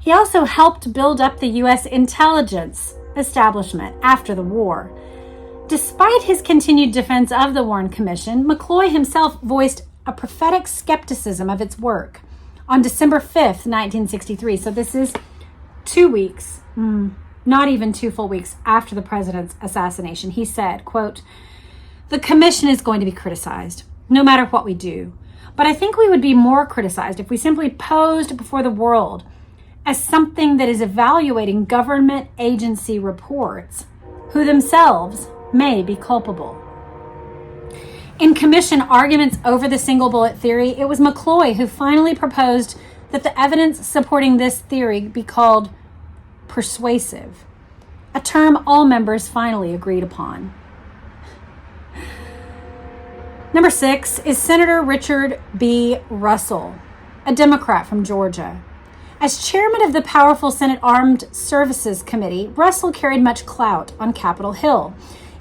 Speaker 1: He also helped build up the U.S. intelligence establishment after the war. Despite his continued defense of the Warren Commission, McCloy himself voiced a prophetic skepticism of its work on December 5th, 1963. So this is 2 weeks, not even 2 full weeks after the president's assassination. He said, quote, "The commission is going to be criticized, no matter what we do. But I think we would be more criticized if we simply posed before the world as something that is evaluating government agency reports who themselves may be culpable." In commission arguments over the single bullet theory, it was McCloy who finally proposed that the evidence supporting this theory be called persuasive, a term all members finally agreed upon. Number 6 is Senator Richard B. Russell, a Democrat from Georgia. As chairman of the powerful Senate Armed Services Committee, Russell carried much clout on Capitol Hill,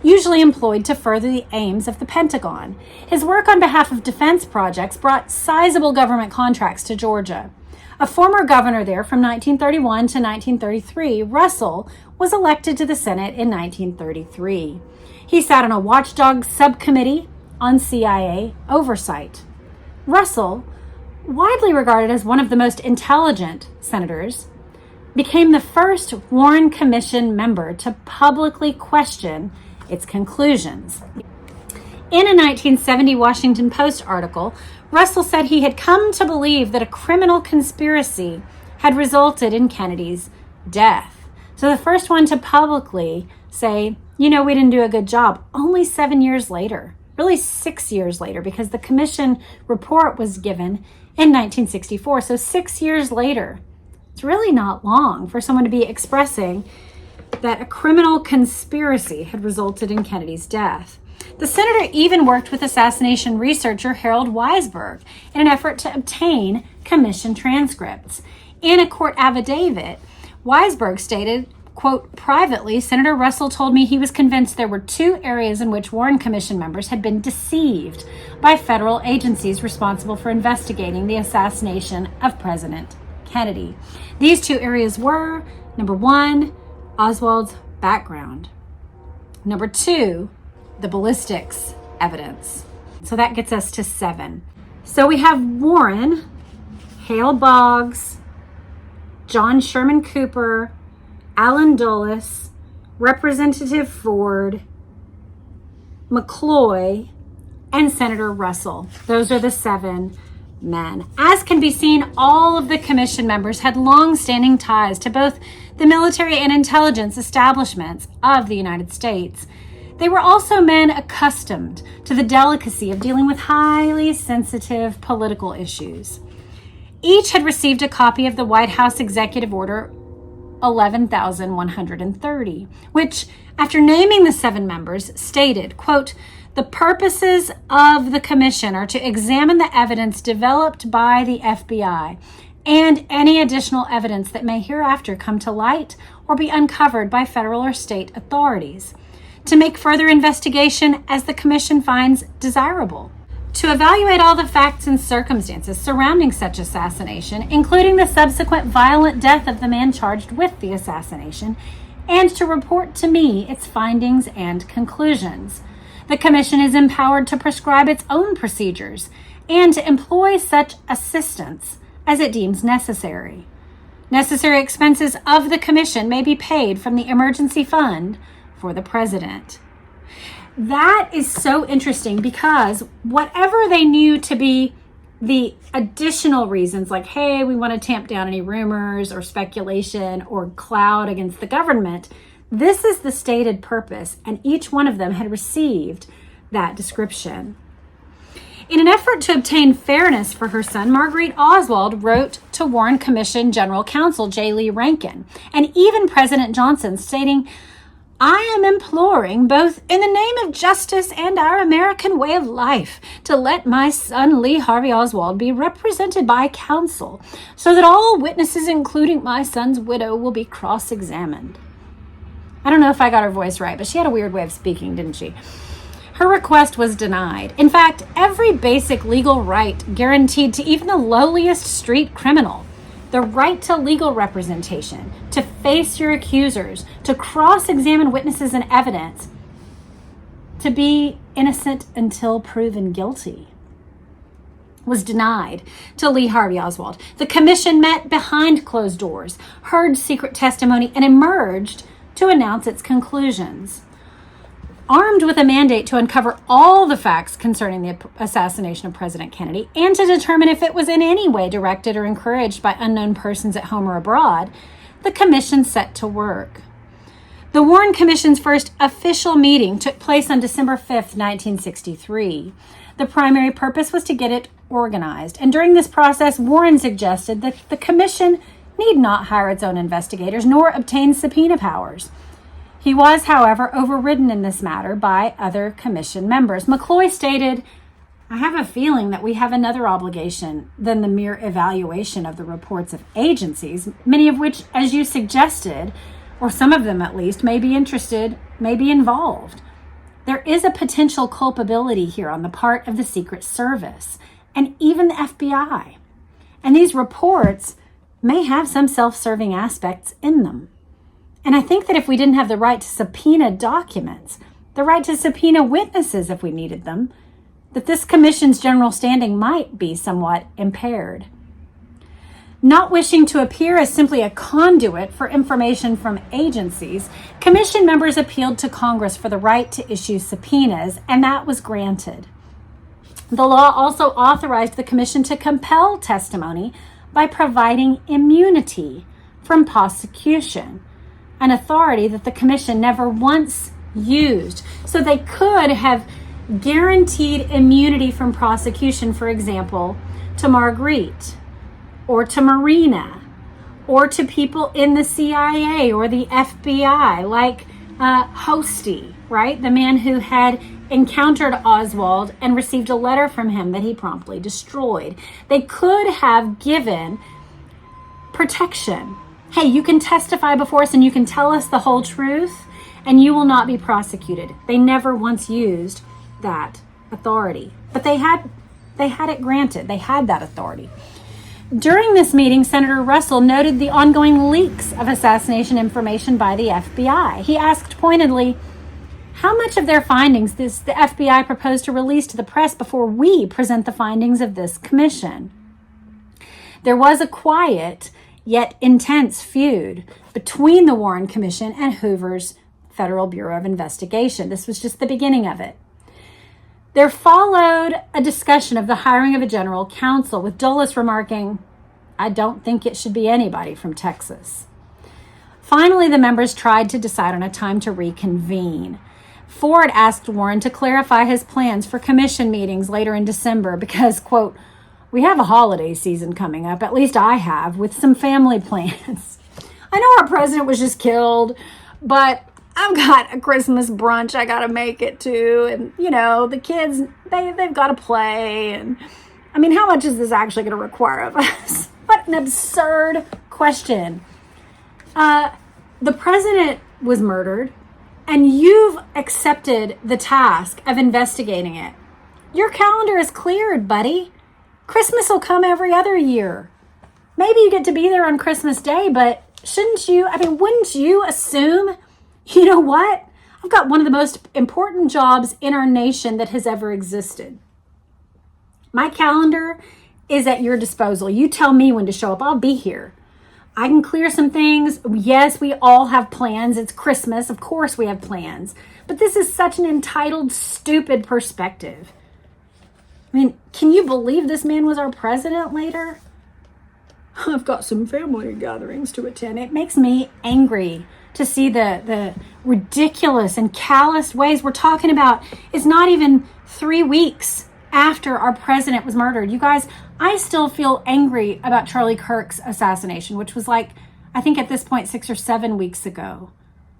Speaker 1: usually employed to further the aims of the Pentagon. His work on behalf of defense projects brought sizable government contracts to Georgia. A former governor there from 1931 to 1933, Russell was elected to the Senate in 1933. He sat on a watchdog subcommittee on CIA oversight. Russell, widely regarded as one of the most intelligent senators, became the first Warren Commission member to publicly question its conclusions. In a 1970 Washington Post article, Russell said he had come to believe that a criminal conspiracy had resulted in Kennedy's death. So the first one to publicly say, we didn't do a good job, only 7 years later, really 6 years later, because the commission report was given in 1964. So 6 years later, it's really not long for someone to be expressing that a criminal conspiracy had resulted in Kennedy's death. The senator even worked with assassination researcher Harold Weisberg in an effort to obtain commission transcripts. In a court affidavit, Weisberg stated, quote, "Privately, Senator Russell told me he was convinced there were 2 areas in which Warren Commission members had been deceived by federal agencies responsible for investigating the assassination of President Kennedy. These 2 areas were, number 1, Oswald's background. Number 2, the ballistics evidence." So that gets us to 7. So we have Warren, Hale Boggs, John Sherman Cooper, Allen Dulles, Representative Ford, McCloy, and Senator Russell. Those are the 7 men. As can be seen, all of the commission members had long-standing ties to both the military and intelligence establishments of the United States. They were also men accustomed to the delicacy of dealing with highly sensitive political issues. Each had received a copy of the White House Executive Order 11,130, which, after naming the 7 members, stated, quote, "The purposes of the commission are to examine the evidence developed by the FBI and any additional evidence that may hereafter come to light or be uncovered by federal or state authorities, to make further investigation as the commission finds desirable, to evaluate all the facts and circumstances surrounding such assassination, including the subsequent violent death of the man charged with the assassination, and to report to me its findings and conclusions. The commission is empowered to prescribe its own procedures and to employ such assistance as it deems necessary. Necessary expenses of the commission may be paid from the emergency fund for the president." That is so interesting because whatever they knew to be the additional reasons, like, hey, we want to tamp down any rumors or speculation or cloud against the government, this is the stated purpose, and each one of them had received that description. In an effort to obtain fairness for her son, Marguerite Oswald wrote to Warren Commission General Counsel J. Lee Rankin and even President Johnson, stating, "I am imploring, both in the name of justice and our American way of life, to let my son Lee Harvey Oswald be represented by counsel so that all witnesses, including my son's widow, will be cross-examined." I don't know if I got her voice right, but she had a weird way of speaking, didn't she? Her request was denied. In fact, every basic legal right guaranteed to even the lowliest street criminal, the right to legal representation, to face your accusers, to cross-examine witnesses and evidence, to be innocent until proven guilty was denied to Lee Harvey Oswald. The commission met behind closed doors, heard secret testimony, and emerged to announce its conclusions. Armed with a mandate to uncover all the facts concerning the assassination of President Kennedy and to determine if it was in any way directed or encouraged by unknown persons at home or abroad, the commission set to work. The Warren Commission's first official meeting took place on December 5th, 1963. The primary purpose was to get it organized, and during this process, Warren suggested that the commission need not hire its own investigators nor obtain subpoena powers. He was, however, overridden in this matter by other commission members. McCloy stated, "I have a feeling that we have another obligation than the mere evaluation of the reports of agencies, many of which, as you suggested, or some of them at least, may be interested, may be involved. There is a potential culpability here on the part of the Secret Service and even the FBI. And these reports may have some self-serving aspects in them. And I think that if we didn't have the right to subpoena documents, the right to subpoena witnesses if we needed them, that this commission's general standing might be somewhat impaired." Not wishing to appear as simply a conduit for information from agencies, commission members appealed to Congress for the right to issue subpoenas, and that was granted. The law also authorized the commission to compel testimony by providing immunity from prosecution, an authority that the commission never once used. So they could have guaranteed immunity from prosecution, for example, to Marguerite, or to Marina, or to people in the CIA or the FBI, like Hosty, right? The man who had encountered Oswald and received a letter from him that he promptly destroyed. They could have given protection. Hey, you can testify before us and you can tell us the whole truth and you will not be prosecuted. They never once used that authority, but they had it granted. They had that authority. During this meeting, Senator Russell noted the ongoing leaks of assassination information by the FBI. He asked pointedly, how much of their findings does the FBI propose to release to the press before we present the findings of this commission? There was a quiet yet intense feud between the Warren Commission and Hoover's Federal Bureau of Investigation. This was just the beginning of it. There followed a discussion of the hiring of a general counsel, with Dulles remarking, "I don't think it should be anybody from Texas." Finally, the members tried to decide on a time to reconvene. Ford asked Warren to clarify his plans for commission meetings later in December because, quote, "We have a holiday season coming up, at least I have, with some family plans. I know our president was just killed, but I've got a Christmas brunch I got to make it to, and, you know, the kids, they've got to play, and, I mean, how much is this actually going to require of us?" What an absurd question. The president was murdered, and you've accepted the task of investigating it. Your calendar is cleared, buddy. Christmas will come every other year. Maybe you get to be there on Christmas Day, but wouldn't you assume, you know what? I've got one of the most important jobs in our nation that has ever existed. My calendar is at your disposal. You tell me when to show up. I'll be here. I can clear some things. Yes, we all have plans. It's Christmas. Of course we have plans. But this is such an entitled, stupid perspective. I mean, can you believe this man was our president later? I've got some family gatherings to attend. It makes me angry to see the ridiculous and callous ways we're talking about. It's not even 3 weeks after our president was murdered. You guys, I still feel angry about Charlie Kirk's assassination, which was like, I think at this point, 6 or 7 weeks ago.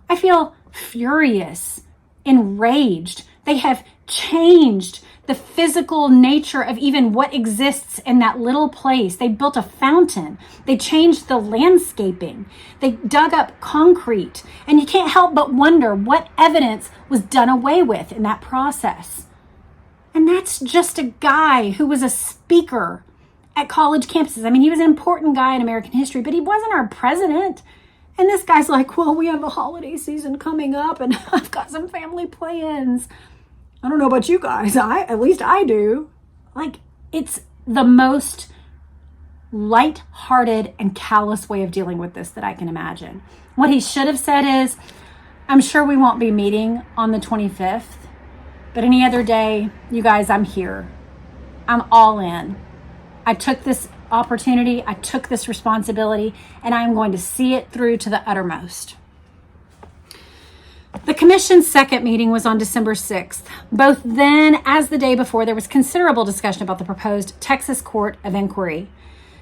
Speaker 1: I feel furious, enraged. They have changed the physical nature of even what exists in that little place. They built a fountain. They changed the landscaping. They dug up concrete. And you can't help but wonder what evidence was done away with in that process. And that's just a guy who was a speaker at college campuses. I mean, he was an important guy in American history, but he wasn't our president. And this guy's like, well, we have a holiday season coming up and I've got some family plans. I don't know about you guys. At least I do. Like, it's the most light-hearted and callous way of dealing with this that I can imagine. What he should have said is, I'm sure we won't be meeting on the 25th, but any other day, you guys, I'm here. I'm all in. I took this opportunity, I took this responsibility, and I'm going to see it through to the uttermost. The commission's second meeting was on December 6th. Both then as the day before, there was considerable discussion about the proposed Texas Court of Inquiry.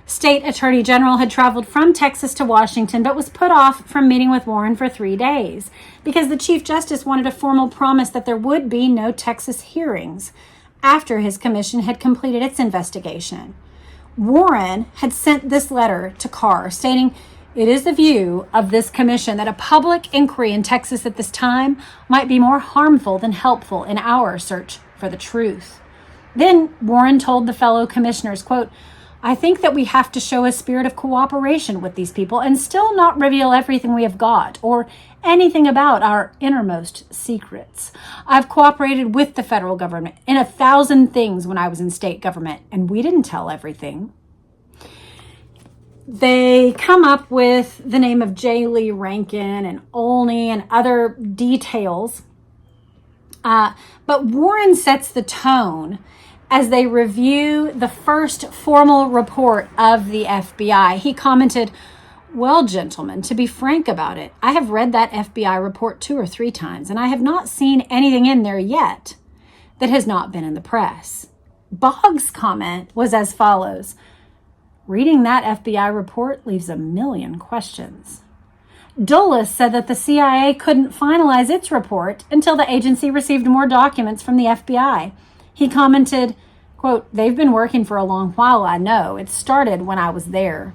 Speaker 1: State Attorney General had traveled from Texas to Washington, but was put off from meeting with Warren for 3 days because the Chief Justice wanted a formal promise that there would be no Texas hearings after his commission had completed its investigation. Warren had sent this letter to Carr stating, "It is the view of this commission that a public inquiry in Texas at this time might be more harmful than helpful in our search for the truth." Then Warren told the fellow commissioners, quote, "I think that we have to show a spirit of cooperation with these people and still not reveal everything we have got or anything about our innermost secrets. I've cooperated with the federal government in 1,000 things when I was in state government, and we didn't tell everything." They come up with the name of J. Lee Rankin and Olney and other details. But Warren sets the tone as they review the first formal report of the FBI. He commented, "Well, gentlemen, to be frank about it, I have read that FBI report 2 or 3 times, and I have not seen anything in there yet that has not been in the press." Boggs' comment was as follows, "Reading that FBI report leaves a million questions." Dulles said that the CIA couldn't finalize its report until the agency received more documents from the FBI. He commented, quote, "They've been working for a long while, I know. It started when I was there."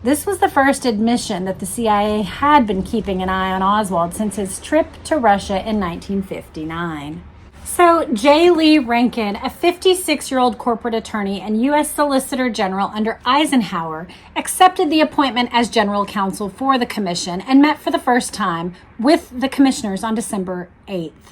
Speaker 1: This was the first admission that the CIA had been keeping an eye on Oswald since his trip to Russia in 1959. So J. Lee Rankin, a 56-year-old corporate attorney and U.S. Solicitor General under Eisenhower, accepted the appointment as general counsel for the commission and met for the first time with the commissioners on December 8th.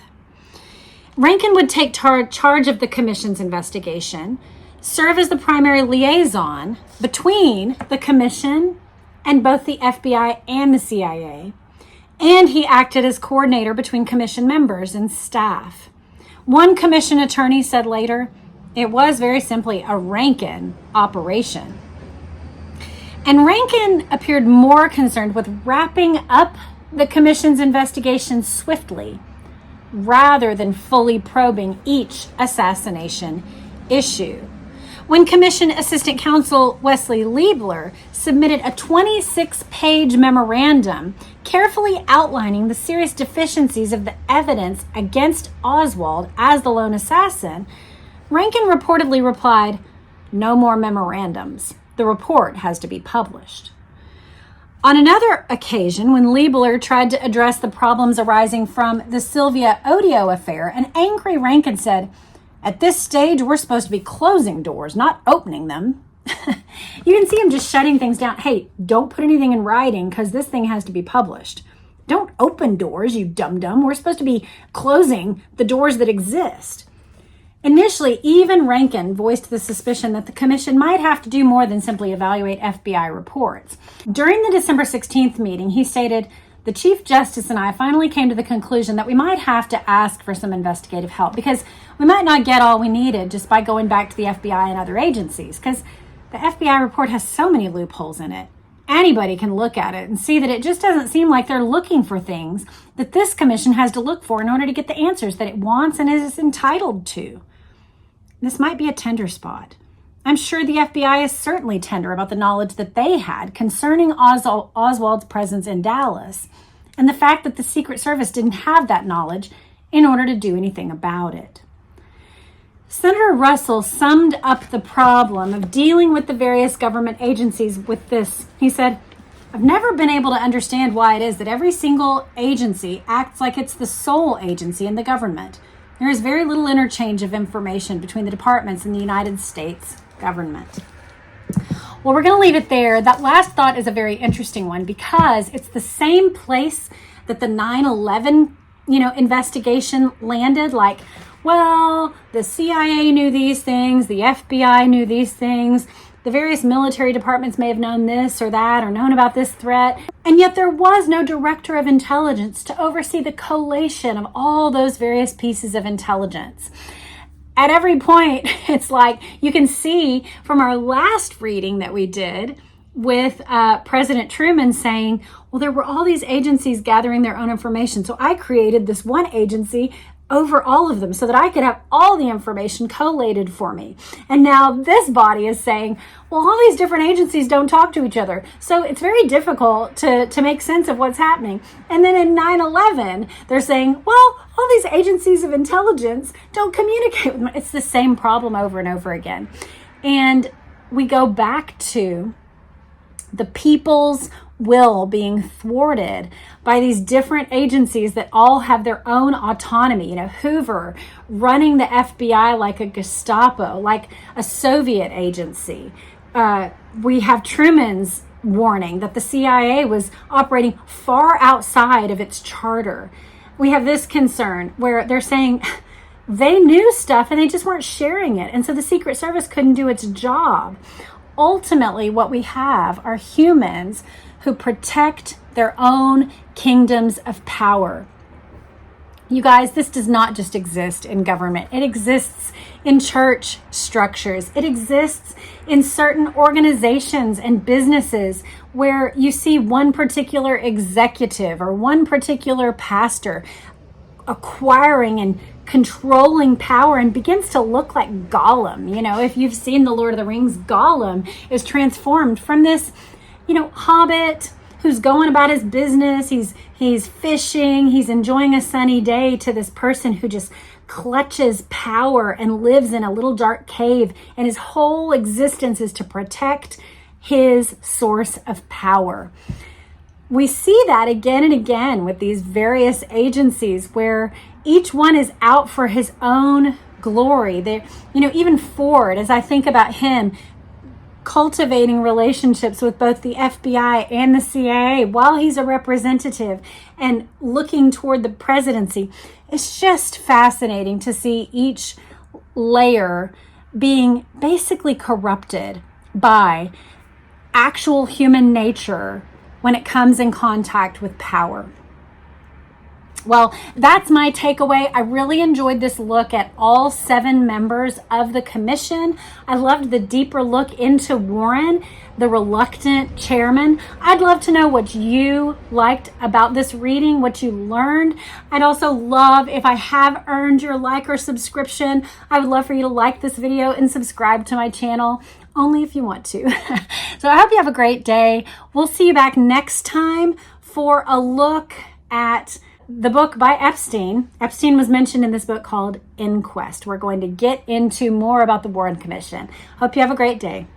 Speaker 1: Rankin would take charge of the commission's investigation, serve as the primary liaison between the commission and both the FBI and the CIA, and he acted as coordinator between commission members and staff. One commission attorney said later, "It was very simply a Rankin operation." And Rankin appeared more concerned with wrapping up the commission's investigation swiftly, rather than fully probing each assassination issue. When Commission Assistant Counsel Wesley Liebler submitted a 26-page memorandum carefully outlining the serious deficiencies of the evidence against Oswald as the lone assassin, Rankin reportedly replied, "No more memorandums. The report has to be published." On another occasion, when Liebler tried to address the problems arising from the Sylvia Odio affair, an angry Rankin said, "At this stage, we're supposed to be closing doors, not opening them." You can see him just shutting things down. Hey, don't put anything in writing because this thing has to be published. Don't open doors, you dum-dum. We're supposed to be closing the doors that exist. Initially, even Rankin voiced the suspicion that the commission might have to do more than simply evaluate FBI reports. During the December 16th meeting, he stated, "The Chief Justice and I finally came to the conclusion that we might have to ask for some investigative help because we might not get all we needed just by going back to the FBI and other agencies because the FBI report has so many loopholes in it. Anybody can look at it and see that it just doesn't seem like they're looking for things that this commission has to look for in order to get the answers that it wants and is entitled to. This might be a tender spot. I'm sure the FBI is certainly tender about the knowledge that they had concerning Oswald's presence in Dallas and the fact that the Secret Service didn't have that knowledge in order to do anything about it." Senator Russell summed up the problem of dealing with the various government agencies with this. He said, "I've never been able to understand why it is that every single agency acts like it's the sole agency in the government. There is very little interchange of information between the departments in the United States government." Well, we're going to leave it there. That last thought is a very interesting one because it's the same place that the 9/11, investigation landed. Like, well, the CIA knew these things, the FBI knew these things, the various military departments may have known this or that or known about this threat, and yet there was no director of intelligence to oversee the collation of all those various pieces of intelligence. At every point, it's like you can see from our last reading that we did with President Truman saying, well, there were all these agencies gathering their own information. So I created this one agency over all of them so that I could have all the information collated for me. And now this body is saying, well, all these different agencies don't talk to each other. So it's very difficult to make sense of what's happening. And then in 9/11, they're saying, well, all these agencies of intelligence don't communicate with them. It's the same problem over and over again. And we go back to the people's will being thwarted by these different agencies that all have their own autonomy. You know, Hoover running the FBI like a Gestapo, like a Soviet agency. We have Truman's warning that the CIA was operating far outside of its charter. We have this concern where they're saying they knew stuff and they just weren't sharing it. And so the Secret Service couldn't do its job. Ultimately, what we have are humans who protect their own kingdoms of power. You guys, this does not just exist in government. It exists in church structures. It exists in certain organizations and businesses where you see one particular executive or one particular pastor acquiring and controlling power and begins to look like Gollum. You know, if you've seen The Lord of the Rings, Gollum is transformed from this, you know, hobbit who's going about his business. He's fishing, he's enjoying a sunny day, to this person who just clutches power and lives in a little dark cave, and his whole existence is to protect his source of power. We see that again and again with these various agencies where each one is out for his own glory. They, you know, even Ford, as I think about him, cultivating relationships with both the FBI and the CIA while he's a representative and looking toward the presidency. It's just fascinating to see each layer being basically corrupted by actual human nature when it comes in contact with power. Well, that's my takeaway. I really enjoyed this look at all 7 members of the commission. I loved the deeper look into Warren, the reluctant chairman. I'd love to know what you liked about this reading, what you learned. I'd also love, if I have earned your like or subscription, I would love for you to like this video and subscribe to my channel, only if you want to. So I hope you have a great day. We'll see you back next time for a look at the book by Epstein. Epstein was mentioned in this book called Inquest. We're going to get into more about the Warren Commission. Hope you have a great day.